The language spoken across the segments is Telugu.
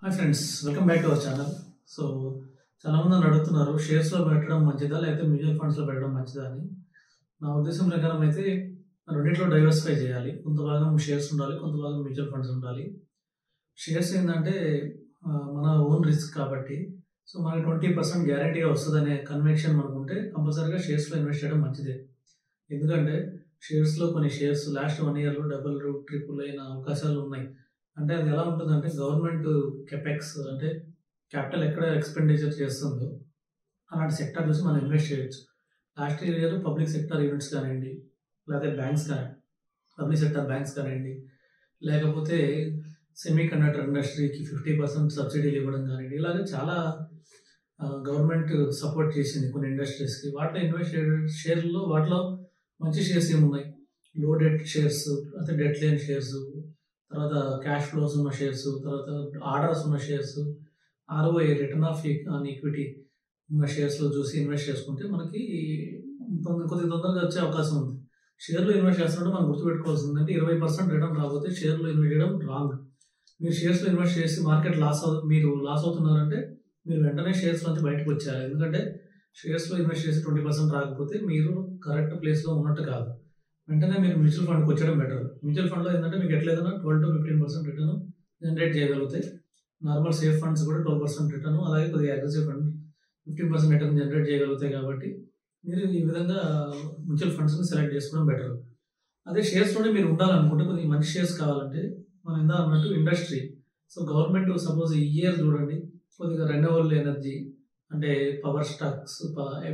Hi friends, welcome back to our channel. So చాలామంది నన్ను అడుగుతున్నారు, షేర్స్లో పెట్టడం మంచిదా లేకపోతే మ్యూచువల్ ఫండ్స్లో పెట్టడం మంచిదా అని. నా ఉద్దేశం ప్రకారం అయితే రెండింటిలో డైవర్సిఫై చేయాలి. కొంత భాగం షేర్స్ ఉండాలి, కొంత భాగం మ్యూచువల్ ఫండ్స్ ఉండాలి. షేర్స్ ఏంటంటే మన ఓన్ రిస్క్ కాబట్టి, సో మనకి 20% గ్యారంటీగా వస్తుందనే కన్విక్షన్ మనకు ఉంటే కంపల్సరీగా షేర్స్లో ఇన్వెస్ట్ చేయడం మంచిదే. ఎందుకంటే షేర్స్లో కొన్ని షేర్స్ లాస్ట్ 1 ఇయర్లో డబుల్ ట్రిపుల్ అయిన అవకాశాలు ఉన్నాయి. అంటే అది ఎలా ఉంటుందంటే గవర్నమెంట్ కెపెక్స్ అంటే క్యాపిటల్ ఎక్కడ ఎక్స్పెండిచర్ చేస్తుందో అలాంటి సెక్టర్ చూసి మనం ఇన్వెస్ట్ చేయొచ్చు. Last year public sector units కానివ్వండి, లేకపోతే బ్యాంక్స్ కానీ పబ్లిక్ సెక్టర్ బ్యాంక్స్ కానివ్వండి, లేకపోతే సెమీ కండక్టర్ ఇండస్ట్రీకి 50% సబ్సిడీలు ఇవ్వడం కానివ్వండి, ఇలాగే చాలా గవర్నమెంట్ సపోర్ట్ చేసింది కొన్ని ఇండస్ట్రీస్కి. వాటిలో ఇన్వెస్ట్ షేర్లో వాటిలో మంచి షేర్స్ ఏమున్నాయి, లో డెట్ షేర్స్, అంటే డెట్ లేని షేర్స్, తర్వాత క్యాష్ ఫ్లోస్ ఉన్న షేర్స్, తర్వాత ఆర్డర్స్ ఉన్న shares, ROI return of on equity ఉన్న షేర్స్లో చూసి ఇన్వెస్ట్ చేసుకుంటే మనకి కొద్దిగా తొందరగా వచ్చే అవకాశం ఉంది. షేర్లో ఇన్వెస్ట్ చేస్తున్నట్టు మనం గుర్తుపెట్టుకోవాల్సింది అంటే 20% రిటర్న్ రాకపోతే షేర్లో ఇన్వెస్ట్ చేయడం రాంగ్. మీరు షేర్స్లో ఇన్వెస్ట్ చేసి మార్కెట్ మీరు లాస్ అవుతున్నారంటే మీరు వెంటనే షేర్స్ నుంచి బయటకు వచ్చేయాలి. ఎందుకంటే షేర్స్లో ఇన్వెస్ట్ చేసి 20% రాకపోతే మీరు కరెక్ట్ ప్లేస్లో ఉన్నట్టు కాదు. వెంటనే మీరు మ్యూచువల్ ఫండ్కి వచ్చడం బెటర్. మ్యూచువల్ ఫండ్లో ఏంటంటే మీకు ఎట్లేదన్నా 12-15% రిటర్న్ జనరేట్ చేయగలుగుతాయి. నార్మల్ సేఫ్ ఫండ్స్ కూడా 12% రిటర్న్, అలాగే కొద్దిగా అగ్రెసివ్ ఫండ్ 15% రిటర్న్ జనరేట్ చేయగలుగుతాయి. కాబట్టి మీరు ఈ విధంగా మ్యూచువల్ ఫండ్స్ని సెలెక్ట్ చేసుకోవడం బెటర్. అదే షేర్స్లోనే మీరు ఉండాలనుకుంటే కొద్దిగా మంచి షేర్స్ కావాలంటే మనం ఇందా అన్నట్టు ఇండస్ట్రీ. సో గవర్నమెంట్ సపోజ్ ఈ ఇయర్ చూడండి కొద్దిగా రెన్యూవబుల్ ఎనర్జీ అంటే పవర్ స్టాక్స్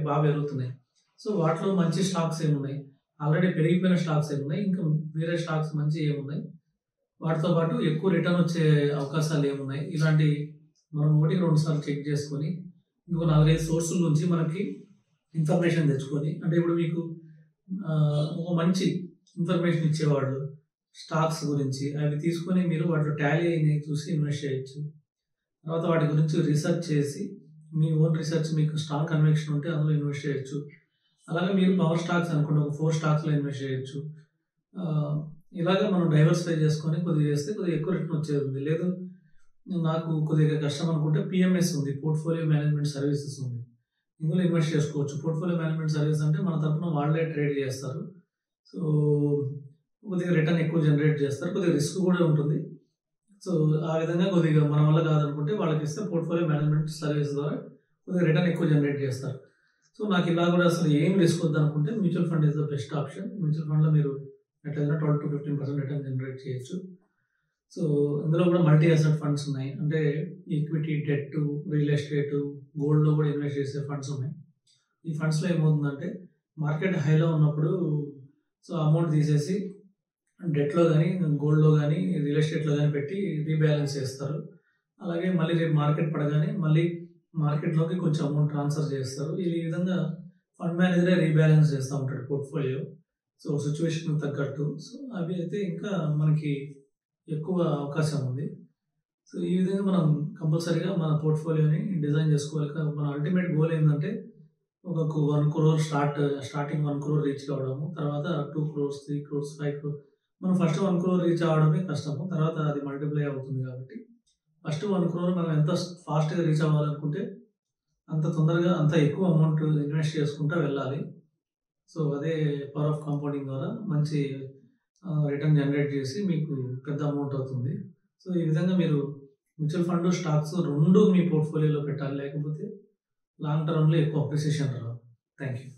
బాగా పెరుగుతున్నాయి. సో వాటిలో మంచి స్టాక్స్ ఏమున్నాయి, ఆల్రెడీ పెరిగిపోయిన స్టాక్స్ ఏమున్నాయి, ఇంకా వేరే స్టాక్స్ మంచి ఏమున్నాయి, వాటితో పాటు ఎక్కువ రిటర్న్ వచ్చే అవకాశాలు ఏమున్నాయి, ఇలాంటి మనం 1-2 సార్లు చెక్ చేసుకొని ఇంకో 4-5 సోర్సుల నుంచి మనకి ఇన్ఫర్మేషన్ తెచ్చుకొని, అంటే ఇప్పుడు మీకు ఒక మంచి ఇన్ఫర్మేషన్ ఇచ్చేవాళ్ళు స్టాక్స్ గురించి అవి తీసుకొని మీరు వాటిలో టాలీ అయినవి చూసి ఇన్వెస్ట్ చేయొచ్చు. తర్వాత వాటి గురించి రీసెర్చ్ చేసి మీ ఓన్ రీసెర్చ్ మీకు స్ట్రాంగ్ కన్విక్షన్ ఉంటే అందులో ఇన్వెస్ట్ చేయొచ్చు. అలాగే మీరు పవర్ స్టాక్స్ అనుకుంటే ఒక 4 స్టాక్స్లో ఇన్వెస్ట్ చేయొచ్చు. ఇలాగే మనం డైవర్సిఫై చేసుకొని కొద్దిగా చేస్తే కొద్దిగా ఎక్కువ రిటర్న్ వచ్చేది ఉంది. లేదు నాకు కొద్దిగా కష్టం అనుకుంటే పిఎంఎస్ ఉంది, పోర్ట్ఫోలియో మేనేజ్మెంట్ సర్వీసెస్ ఉంది, ఇందులో ఇన్వెస్ట్ చేసుకోవచ్చు. పోర్ట్ఫోలియో మేనేజ్మెంట్ సర్వీస్ అంటే మన తరఫున వాళ్ళే ట్రేడ్ చేస్తారు. సో కొద్దిగా రిటర్న్ ఎక్కువ జనరేట్ చేస్తారు, కొద్దిగా రిస్క్ కూడా ఉంటుంది. సో ఆ విధంగా కొద్దిగా మన వల్ల కాదనుకుంటే వాళ్ళకి ఇస్తే పోర్ట్ఫోలియో మేనేజ్మెంట్ సర్వీస్ ద్వారా కొద్దిగా రిటర్న్ ఎక్కువ జనరేట్ చేస్తారు. సో నాకు ఇలా కూడా అసలు ఏం రిస్క్ వద్దు అనుకుంటే mutual fund is the best option. Mutual ఫండ్లో మీరు ఎట్లయినా 12-15% రిటర్న్ జనరేట్ చేయొచ్చు. సో ఇందులో కూడా మల్టీ అసెట్ ఫండ్స్ ఉన్నాయి, అంటే ఈక్విటీ, డెట్, రియల్ ఎస్టేట్, గోల్డ్లో కూడా ఇన్వెస్ట్ చేసే ఫండ్స్ ఉన్నాయి. ఈ ఫండ్స్లో ఏమవుతుందంటే మార్కెట్ హైలో ఉన్నప్పుడు సో అమౌంట్ తీసేసి డెట్లో కానీ, గోల్డ్లో కానీ, రియల్ ఎస్టేట్లో కానీ పెట్టి రీబ్యాలెన్స్ చేస్తారు. అలాగే మళ్ళీ రేపు మార్కెట్ పడగానే మళ్ళీ మార్కెట్లోకి కొంచెం అమౌంట్ ట్రాన్స్ఫర్ చేస్తారు. ఈ విధంగా ఫండ్ మేనేజరే రీబ్యాలెన్స్ చేస్తూ ఉంటాడు పోర్ట్ఫోలియో. సో సిచ్యువేషన్కి తగ్గట్టు. సో అవి అయితే ఇంకా మనకి ఎక్కువ అవకాశం ఉంది. సో ఈ విధంగా మనం కంపల్సరీగా మన పోర్ట్ఫోలియోని డిజైన్ చేసుకోవాలి. మన అల్టిమేట్ గోల్ ఏంటంటే ఒక 1 crore స్టార్టింగ్ 1 crore రీచ్ కావడము, తర్వాత 2 crores, 3 crores, 5 crores. మనం ఫస్ట్ 1 crore రీచ్ అవ్వడమే కష్టము, తర్వాత అది మల్టిప్లై అవుతుంది. కాబట్టి ఫస్ట్ 1 crore మనం ఎంత ఫాస్ట్గా రీచ్ అవ్వాలనుకుంటే అంత తొందరగా అంత ఎక్కువ అమౌంట్ ఇన్వెస్ట్ చేసుకుంటూ వెళ్ళాలి. సో అదే పవర్ ఆఫ్ కాంపౌండింగ్ ద్వారా మంచి రిటర్న్ జనరేట్ చేసి మీకు పెద్ద అమౌంట్ అవుతుంది. సో ఈ విధంగా మీరు మ్యూచువల్ ఫండ్, స్టాక్స్ 2 మీ పోర్ట్ఫోలియోలో పెట్టాలి, లేకపోతే లాంగ్ టర్మ్లో ఎక్కువ అప్రిసియేషన్ రావు. Thank you.